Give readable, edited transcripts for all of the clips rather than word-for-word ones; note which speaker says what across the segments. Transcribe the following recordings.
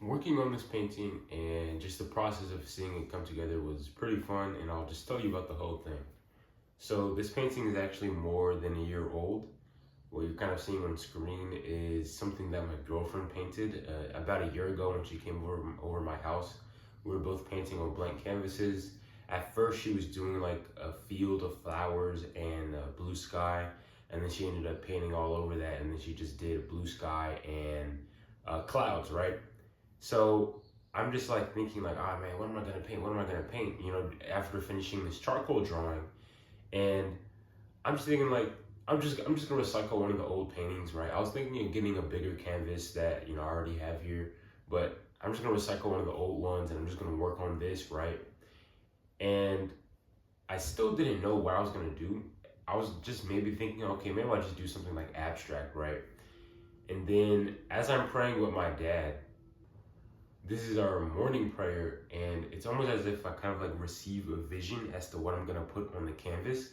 Speaker 1: working on this painting and just the process of seeing it come together was pretty fun, and I'll just tell you about the whole thing. So this painting is actually more than a year old. What you're kind of seeing on screen is something that my girlfriend painted about a year ago when she came over my house. We were both painting on blank canvases. At first, she was doing like a field of flowers and blue sky, and then she ended up painting all over that, and then she just did blue sky and clouds, right? So I'm just like thinking like, oh man, what am I gonna paint? What am I gonna paint? You know, after finishing this charcoal drawing, and I'm just thinking like, I'm just gonna recycle one of the old paintings, right? I was thinking of getting a bigger canvas that I already have here, but I'm just gonna recycle one of the old ones, and I'm just gonna work on this, right? And I still didn't know what I was gonna do. I was just maybe thinking, okay, maybe I'll just do something like abstract, right? And then as I'm praying with my dad, this is our morning prayer, and it's almost as if I kind of like receive a vision as to what I'm gonna put on the canvas.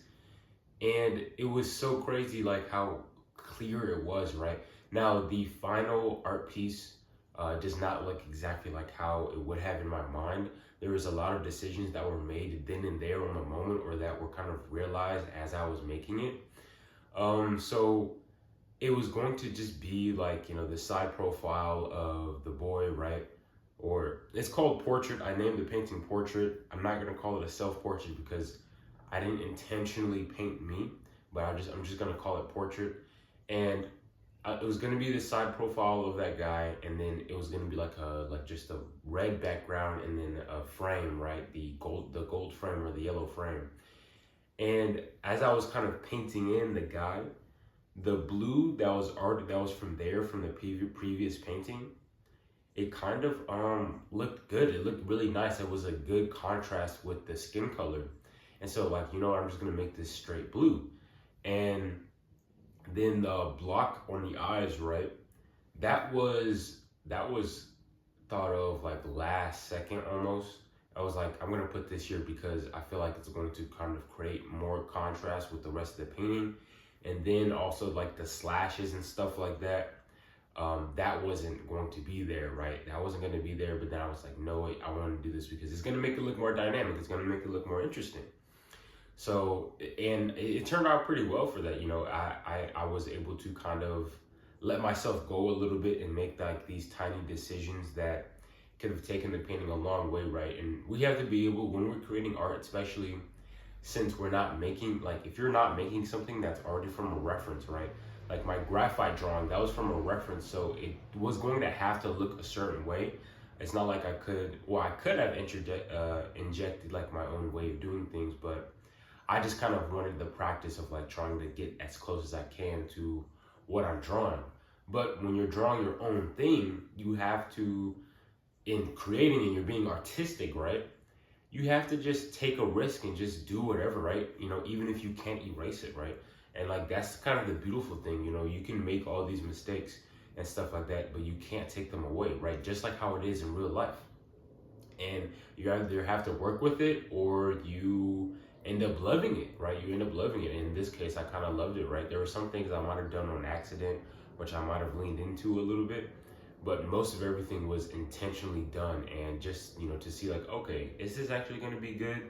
Speaker 1: And it was so crazy, like how clear it was, right? Now, the final art piece does not look exactly like how it would have in my mind. There was a lot of decisions that were made then and there on the moment, or that were kind of realized as I was making it. So it was going to just be like, the side profile of the boy, right? Or it's called portrait. I named the painting portrait. I'm not gonna call it a self-portrait because I didn't intentionally paint me, but I'm just gonna call it portrait. And it was gonna be the side profile of that guy, and then it was gonna be like just a red background, and then a frame, right? The gold frame or the yellow frame. And as I was kind of painting in the guy, the blue that was from the previous painting, it kind of looked good. It looked really nice. It was a good contrast with the skin color. And so like, I'm just gonna make this straight blue. And then the block on the eyes, right? That was thought of like last second almost. I was like, I'm gonna put this here because I feel like it's going to kind of create more contrast with the rest of the painting. And then also like the slashes and stuff like that, that wasn't going to be there, right? That wasn't going to be there, but then I was like, no, wait, I want to do this because it's going to make it look more dynamic. It's going to make it look more interesting. So, and it turned out pretty well for that. I was able to kind of let myself go a little bit and make like these tiny decisions that could have taken the painting a long way, right? And we have to be able, when we're creating art, especially since we're not making, like if you're not making something that's already from a reference, right? Like my graphite drawing, that was from a reference, so it was going to have to look a certain way. It's not like I could have injected like my own way of doing things, but I just kind of wanted the practice of like trying to get as close as I can to what I'm drawing. But when you're drawing your own thing, you have to, in creating and you're being artistic, right? You have to just take a risk and just do whatever, right? Even if you can't erase it, right? And like, that's kind of the beautiful thing, you can make all these mistakes and stuff like that, but you can't take them away, right? Just like how it is in real life. And you either have to work with it or you end up loving it, right? You end up loving it. In this case, I kind of loved it, right? There were some things I might have done on accident, which I might have leaned into a little bit, but most of everything was intentionally done. And just, to see like, okay, is this actually going to be good?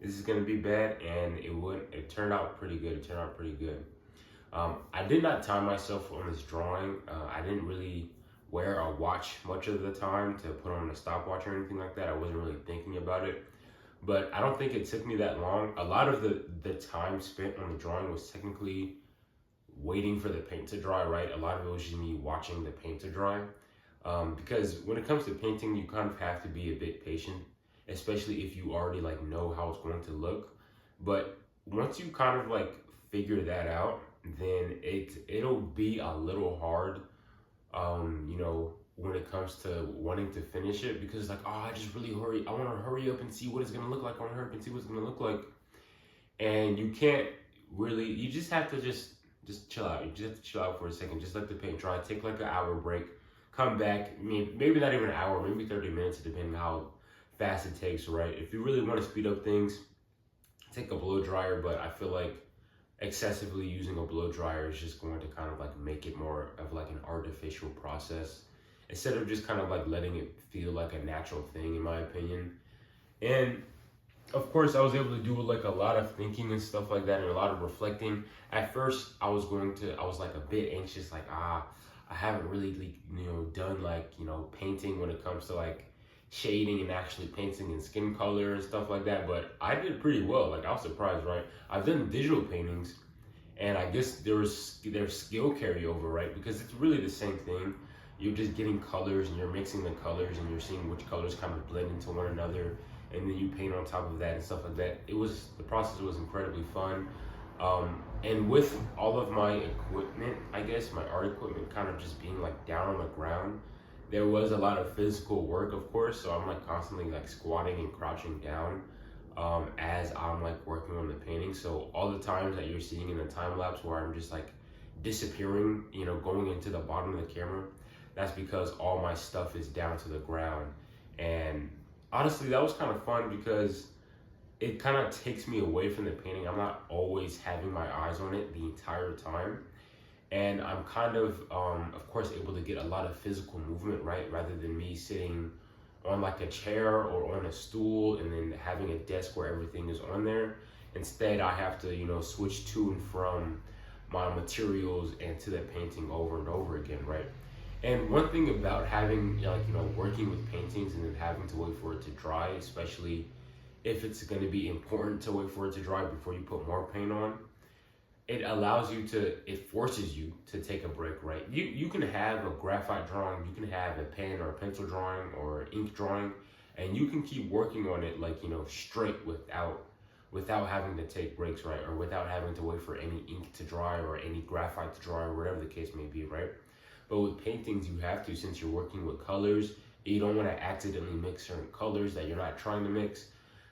Speaker 1: Is this going to be bad? And it turned out pretty good. It turned out pretty good. I did not time myself on this drawing. I didn't really wear a watch much of the time to put on a stopwatch or anything like that. I wasn't really thinking about it. But I don't think it took me that long. A lot of the time spent on the drawing was technically waiting for the paint to dry, right? A lot of it was just me watching the paint to dry. Because when it comes to painting, you kind of have to be a bit patient, especially if you already like know how it's going to look. But once you kind of like figure that out, then it'll be a little hard, when it comes to wanting to finish it, because like, oh, I want to hurry up and see what it's gonna look like. I want to hurry up and see what it's gonna look like, and you can't really. You just have to just chill out. You just have to chill out for a second. Just let the paint dry. Take like an hour break. Come back. Maybe not even an hour. Maybe 30 minutes, depending on how fast it takes. Right. If you really want to speed up things, take a blow dryer. But I feel like excessively using a blow dryer is just going to kind of like make it more of like an artificial process. instead of just kind of like letting it feel like a natural thing, in my opinion. And of course, I was able to do like a lot of thinking and stuff like that, and a lot of reflecting. At first, I was like a bit anxious, like, I haven't really, like, done like, painting when it comes to like shading and actually painting in skin color and stuff like that. But I did pretty well. Like, I was surprised, right? I've done digital paintings, and I guess there's skill carryover, right? Because it's really the same thing. You're just getting colors and you're mixing the colors and you're seeing which colors kind of blend into one another, and then you paint on top of that and stuff like that. The process was incredibly fun. And with all of my equipment, I guess my art equipment kind of just being like down on the ground, there was a lot of physical work, of course. So I'm like constantly like squatting and crouching down as I'm like working on the painting. So all the times that you're seeing in the time lapse where I'm just like disappearing, going into the bottom of the camera, that's because all my stuff is down to the ground. And honestly, that was kind of fun because it kind of takes me away from the painting. I'm not always having my eyes on it the entire time. And I'm kind of course, able to get a lot of physical movement, right? Rather than me sitting on like a chair or on a stool and then having a desk where everything is on there. Instead, I have to, switch to and from my materials and to the painting over and over again, right? And one thing about having, like, working with paintings and then having to wait for it to dry, especially if it's going to be important to wait for it to dry before you put more paint on, it forces you to take a break, right? You can have a graphite drawing, you can have a pen or a pencil drawing or ink drawing, and you can keep working on it like, straight without having to take breaks, right? Or without having to wait for any ink to dry or any graphite to dry or whatever the case may be, right? But with paintings, you have to, since you're working with colors, you don't want to accidentally mix certain colors that you're not trying to mix.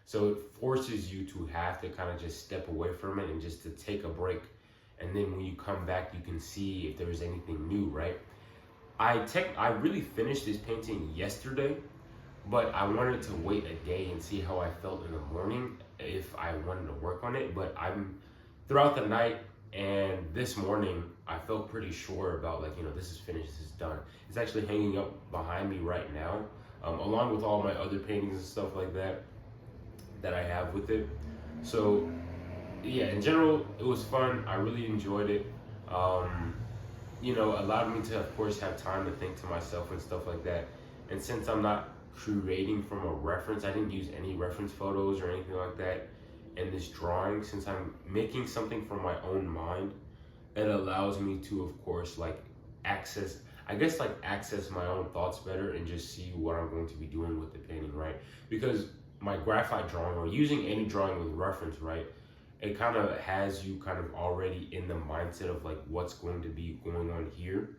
Speaker 1: So it forces you to have to kind of just step away from it and just to take a break. And then when you come back, you can see if there was anything new, right? I really finished this painting yesterday, but I wanted to wait a day and see how I felt in the morning if I wanted to work on it. But throughout the night and this morning, I felt pretty sure about like, this is finished, this is done. It's actually hanging up behind me right now, along with all my other paintings and stuff like that I have with it. So yeah, in general, it was fun. I really enjoyed it. Allowed me to, of course, have time to think to myself and stuff like that. And since I'm not creating from a reference, I didn't use any reference photos or anything like that in this drawing. Since I'm making something from my own mind, it allows me to, of course, like access my own thoughts better and just see what I'm going to be doing with the painting, right? Because my graphite drawing, or using any drawing with reference, right, it kind of has you kind of already in the mindset of like what's going to be going on here,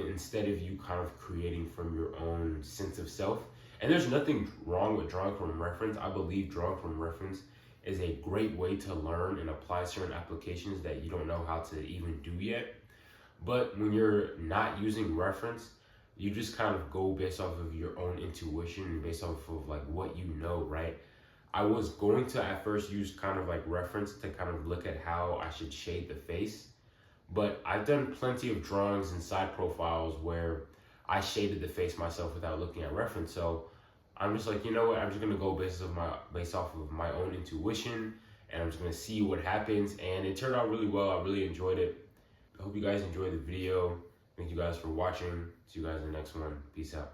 Speaker 1: instead of you kind of creating from your own sense of self. And there's nothing wrong with drawing from reference. I believe drawing from reference is a great way to learn and apply certain applications that you don't know how to even do yet. But when you're not using reference, you just kind of go based off of your own intuition and based off of like what you know, right? I was going to at first use kind of like reference to kind of look at how I should shade the face, but I've done plenty of drawings and side profiles where I shaded the face myself without looking at reference. So I'm just like, you know what? I'm just gonna go based off of my own intuition, and I'm just gonna see what happens. And it turned out really well. I really enjoyed it. I hope you guys enjoyed the video. Thank you guys for watching. See you guys in the next one. Peace out.